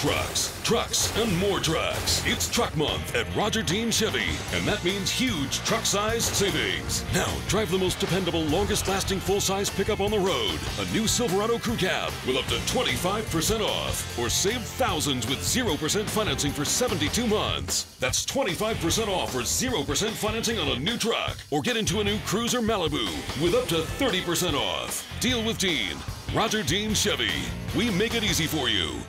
trucks, trucks, and more trucks. It's Truck Month at Roger Dean Chevy, and that means huge truck size savings. Now, drive the most dependable, longest-lasting full-size pickup on the road. A new Silverado Crew Cab with up to 25% off. Or save thousands with 0% financing for 72 months. That's 25% off or 0% financing on a new truck. Or get into a new Cruiser Malibu with up to 30% off. Deal with Dean. Roger Dean Chevy. We make it easy for you.